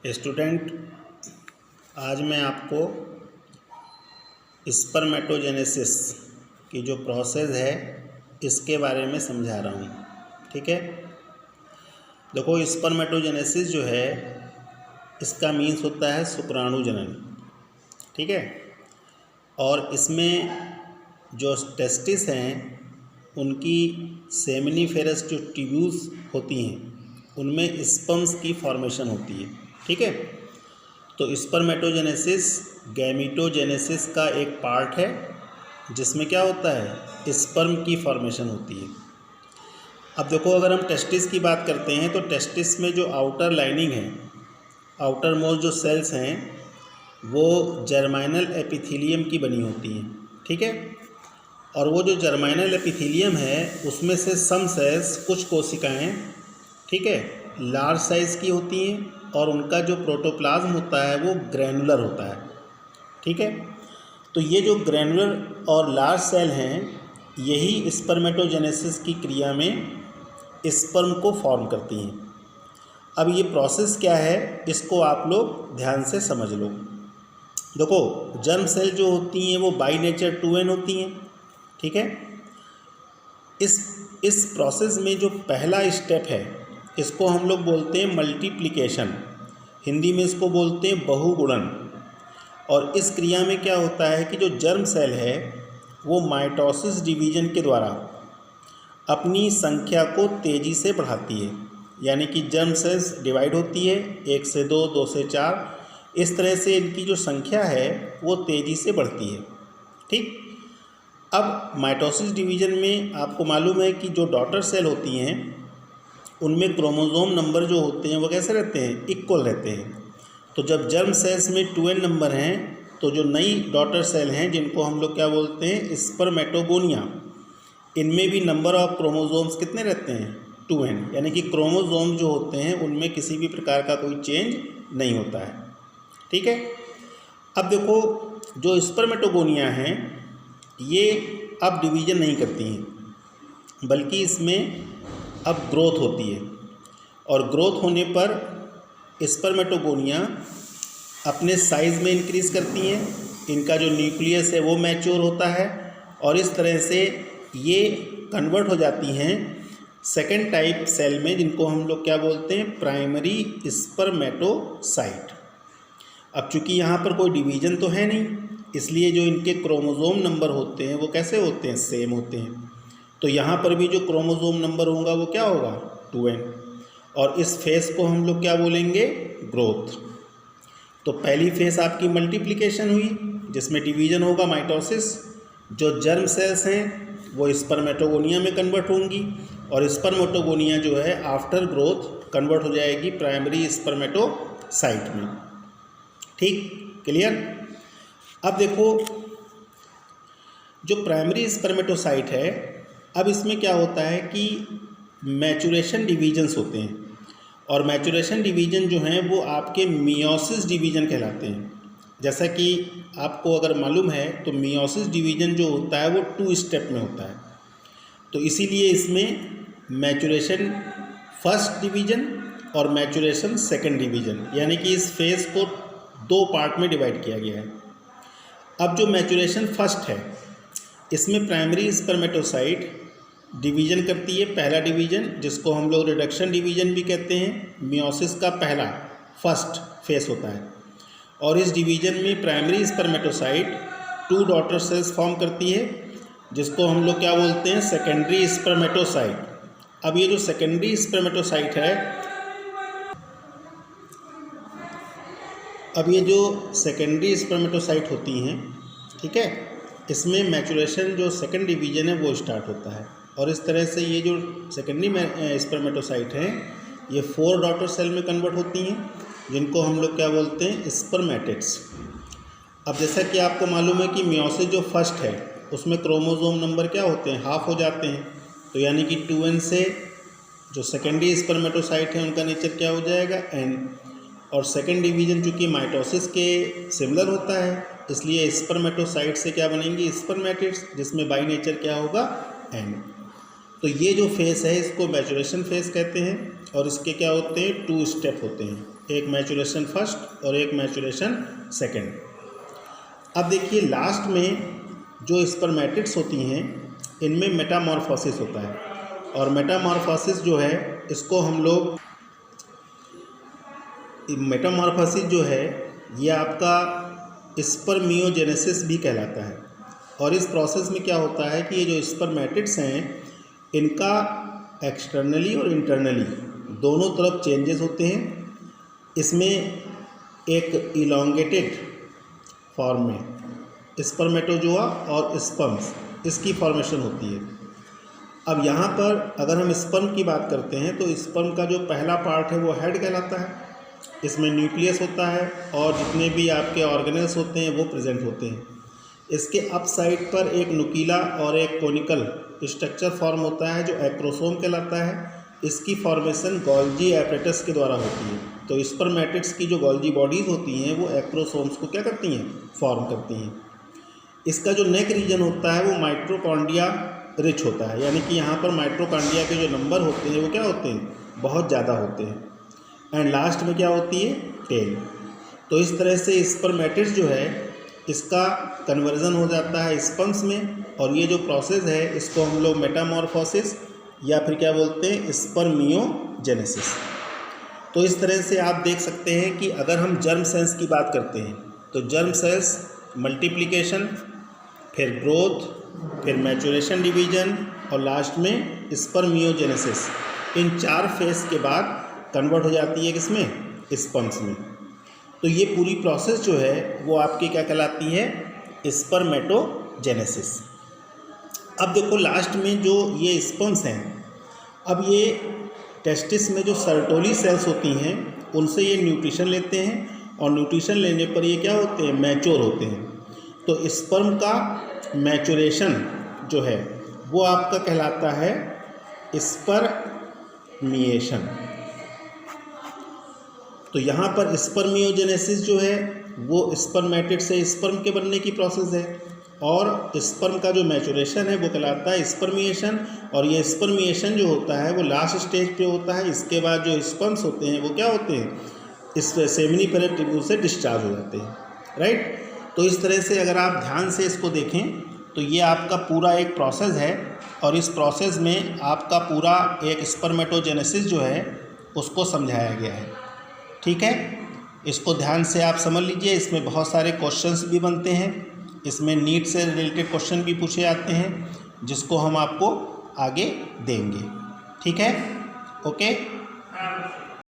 Student, आज मैं आपको स्पर्मेटोजेनेसिस की जो प्रोसेस है इसके बारे में समझा रहा हूँ। ठीक है, देखो स्पर्मेटोजेनेसिस जो है इसका मीन्स होता है शुक्राणु जनन। ठीक है, और इसमें जो टेस्टिस हैं उनकी सेमिनिफेरस जो ट्यूब्यूल्स होती हैं उनमें स्पर्म्स की फॉर्मेशन होती है। ठीक है, तो स्पर्मेटोजेनेसिस गैमीटोजेनेसिस का एक पार्ट है जिसमें क्या होता है, स्पर्म की फॉर्मेशन होती है। अब देखो, अगर हम टेस्टिस की बात करते हैं तो टेस्टिस में जो आउटर लाइनिंग है, आउटर मोस्ट जो सेल्स हैं वो जर्माइनल एपिथेलियम की बनी होती हैं। ठीक है, और वो जो जर्माइनल एपिथेलियम है उसमें से सम सेल्स, कुछ कोशिकाएं, ठीक है, लार्ज साइज़ की होती हैं और उनका जो प्रोटोप्लाज्म होता है वो ग्रैनुलर होता है। ठीक है, तो ये जो ग्रैनुलर और लार्ज सेल हैं यही स्पर्मेटोजेनेसिस की क्रिया में स्पर्म को फॉर्म करती हैं। अब ये प्रोसेस क्या है इसको आप लोग ध्यान से समझ लो। देखो, जर्म सेल जो होती हैं वो बाई नेचर 2n होती हैं। ठीक है, इस प्रोसेस में जो पहला स्टेप है इसको हम लोग बोलते हैं मल्टीप्लिकेशन, हिंदी में इसको बोलते हैं बहुगुणन। और इस क्रिया में क्या होता है कि जो जर्म सेल है वो माइटोसिस डिवीजन के द्वारा अपनी संख्या को तेज़ी से बढ़ाती है। यानी कि जर्म सेल्स डिवाइड होती है 1 से 2, 2 से 4, इस तरह से इनकी जो संख्या है वो तेज़ी से बढ़ती है। ठीक, अब माइटोसिस डिवीजन में आपको मालूम है कि जो डॉटर सेल होती हैं उनमें क्रोमोसोम नंबर जो होते हैं वो कैसे रहते हैं, इक्वल रहते हैं। तो जब जर्म सेल्स में 2n नंबर हैं तो जो नई डॉटर सेल हैं जिनको हम लोग क्या बोलते हैं, स्पर्मेटोगोनिया, इनमें भी नंबर ऑफ क्रोमोसोम्स कितने रहते हैं, 2n। यानी कि क्रोमोसोम जो होते हैं उनमें किसी भी प्रकार का कोई चेंज नहीं होता है। ठीक है, अब देखो, जो स्पर्मेटोगोनिया हैं ये अब डिवीज़न नहीं करती हैं बल्कि इसमें अब ग्रोथ होती है। और ग्रोथ होने पर स्पर्मेटोगोनिया अपने साइज़ में इंक्रीज़ करती हैं, इनका जो न्यूक्लियस है वो मैच्योर होता है और इस तरह से ये कन्वर्ट हो जाती हैं सेकेंड टाइप सेल में, जिनको हम लोग क्या बोलते हैं, प्राइमरी स्पर्मेटोसाइट। अब चूँकि यहाँ पर कोई डिवीज़न तो है नहीं, इसलिए जो इनके क्रोमोसोम नंबर होते हैं वो कैसे होते हैं, सेम होते हैं। तो यहाँ पर भी जो क्रोमोसोम नंबर होगा वो क्या होगा, 2n। और इस फेस को हम लोग क्या बोलेंगे, ग्रोथ। तो पहली फेस आपकी मल्टीप्लिकेशन हुई जिसमें डिवीज़न होगा, माइटोसिस। जो जर्म सेल्स हैं वो स्पर्मेटोगोनिया में कन्वर्ट होंगी और स्पर्मेटोगोनिया जो है आफ्टर ग्रोथ कन्वर्ट हो जाएगी प्राइमरी स्पर्मेटोसाइट में। ठीक, क्लियर। अब देखो, जो प्राइमरी स्पर्मेटोसाइट है, अब इसमें क्या होता है कि मैचुरेशन डिवीजन्स होते हैं और मैचुरेशन डिवीजन जो हैं वो आपके मियोसिस डिवीजन कहलाते हैं। जैसा कि आपको अगर मालूम है तो मियोसिस डिवीजन जो होता है वो 2 स्टेप में होता है। तो इसीलिए इसमें मैचुरेशन फर्स्ट डिवीजन और मैचुरेशन सेकंड डिवीजन, यानी कि इस फेज़ को 2 पार्ट में डिवाइड किया गया है। अब जो मैचुरेशन फर्स्ट है इसमें प्राइमरी स्पर्मेटोसाइट डिवीज़न करती है, पहला डिवीज़न जिसको हम लोग रिडक्शन डिवीज़न भी कहते हैं, मियोसिस का पहला फर्स्ट फेस होता है। और इस डिवीज़न में primary spermatocyte 2 daughter cells form करती है जिसको हम लोग क्या बोलते हैं, सेकेंडरी स्पर्मेटोसाइट। अब ये जो सेकेंडरी स्पर्मेटोसाइट है, अब ये जो सेकेंडरी स्पर्मेटोसाइट होती हैं, ठीक है, इसमें मैचुरेशन जो सेकंड डिवीज़न है वो स्टार्ट होता है। और इस तरह से ये जो सेकेंडरी स्पर्मेटोसाइट हैं ये 4 डॉटर सेल में कन्वर्ट होती हैं जिनको हम लोग क्या बोलते हैं, स्पर्मेटिड्स। अब जैसा कि आपको मालूम है कि मियोसिस जो फर्स्ट है उसमें क्रोमोसोम नंबर क्या होते हैं, हाफ हो जाते हैं। तो यानी कि 2n से जो सेकेंडरी स्पर्मेटोसाइट है उनका नेचर क्या हो जाएगा, n। और सेकेंड डिवीज़न चूँकि माइटोसिस के सिमिलर होता है इसलिए स्पर्मेटोसाइट से क्या बनेंगी, स्पर्मेटिड्स, जिसमें बाई नेचर क्या होगा, n। तो ये जो फेस है इसको मैचुरेशन फेस कहते हैं और इसके क्या होते हैं, 2 स्टेप होते हैं, एक मैचुरेशन फर्स्ट और एक मैचुरेशन सेकेंड। अब देखिए लास्ट में जो स्पर्मेटिड्स होती हैं इनमें मेटामॉर्फोसिस होता है, और मेटामॉर्फोसिस जो है इसको हम लोग, मेटामॉर्फोसिस जो है ये आपका स्पर्मियोजेनेसिस भी कहलाता है। और इस प्रोसेस में क्या होता है कि ये जो स्पर्मेटिड्स हैं इनका एक्सटर्नली और इंटरनली दोनों तरफ चेंजेस होते हैं। इसमें एक इलोंगेटेड फॉर्म में स्पर्मेटोजोआ और स्पर्म्स इसकी फॉर्मेशन होती है। अब यहाँ पर अगर हम स्पर्म की बात करते हैं तो स्पर्म का जो पहला पार्ट है वो हेड कहलाता है। इसमें न्यूक्लियस होता है और जितने भी आपके ऑर्गेनल्स होते हैं वो प्रेजेंट होते हैं। इसके अप साइड पर एक नुकीला और एक कोनिकल स्ट्रक्चर फॉर्म होता है जो एक्रोसोम कहलाता है। इसकी फॉर्मेशन गोल्जी एपरेटस के द्वारा होती है। तो स्पर्मेटिड्स की जो गोल्जी बॉडीज़ होती हैं वो एक्रोसोम्स को क्या करती हैं, फॉर्म करती हैं। इसका जो नेक रीजन होता है वो माइटोकॉन्ड्रिया रिच होता है, यानी कि यहाँ पर माइटोकॉन्ड्रिया के जो नंबर होते हैं वो क्या होते हैं, बहुत ज़्यादा होते हैं। एंड लास्ट में क्या होती है, टेल। तो इस तरह से स्पर्मेटिड्स जो है इसका कन्वर्जन हो जाता है स्पर्म्स में, और ये जो प्रोसेस है इसको हम लोग मेटामॉर्फोसिस या फिर क्या बोलते हैं, स्पर्मियोजेनेसिस। तो इस तरह से आप देख सकते हैं कि अगर हम जर्म सेल्स की बात करते हैं तो जर्म सेल्स मल्टीप्लिकेशन, फिर ग्रोथ, फिर मैचुरेशन डिवीजन और लास्ट में स्पर्मियोजेनेसिस, इन 4 फेज के बाद कन्वर्ट हो जाती है किसमें, स्पर्म्स में। तो ये पूरी प्रोसेस जो है वो आपकी क्या कहलाती है, स्पर्मेटोजेनेसिस। अब देखो लास्ट में जो ये स्पर्म्स हैं, अब ये टेस्टिस में जो सर्टोली सेल्स होती हैं उनसे ये न्यूट्रिशन लेते हैं, और न्यूट्रिशन लेने पर ये क्या होते हैं, मैच्योर होते हैं। तो स्पर्म का मैचुरेशन जो है वो आपका कहलाता है स्पर्मिएशन। तो यहाँ पर स्पर्मियोजेनेसिस जो है वो स्पर्मेटिड से स्पर्म के बनने की प्रोसेस है, और स्पर्म का जो मैचुरेशन है वो कहलाता है स्पर्मिएशन। और ये स्पर्मिएशन जो होता है वो लास्ट स्टेज पे होता है। इसके बाद जो स्पर्म्स होते हैं वो क्या होते हैं, इस सेमिनिफेरस ट्यूब्यूल से डिस्चार्ज हो जाते हैं, राइट। तो इस तरह से अगर आप ध्यान से इसको देखें तो ये आपका पूरा एक प्रोसेस है, और इस प्रोसेस में आपका पूरा एक स्पर्मेटोजेनेसिस जो है उसको समझाया गया है, ठीक है। इसको ध्यान से आप समझ लीजिए। इसमें बहुत सारे क्वेश्चंस भी बनते हैं, इसमें नीट से रिलेटेड क्वेश्चन भी पूछे जाते हैं जिसको हम आपको आगे देंगे, ठीक है, ओके।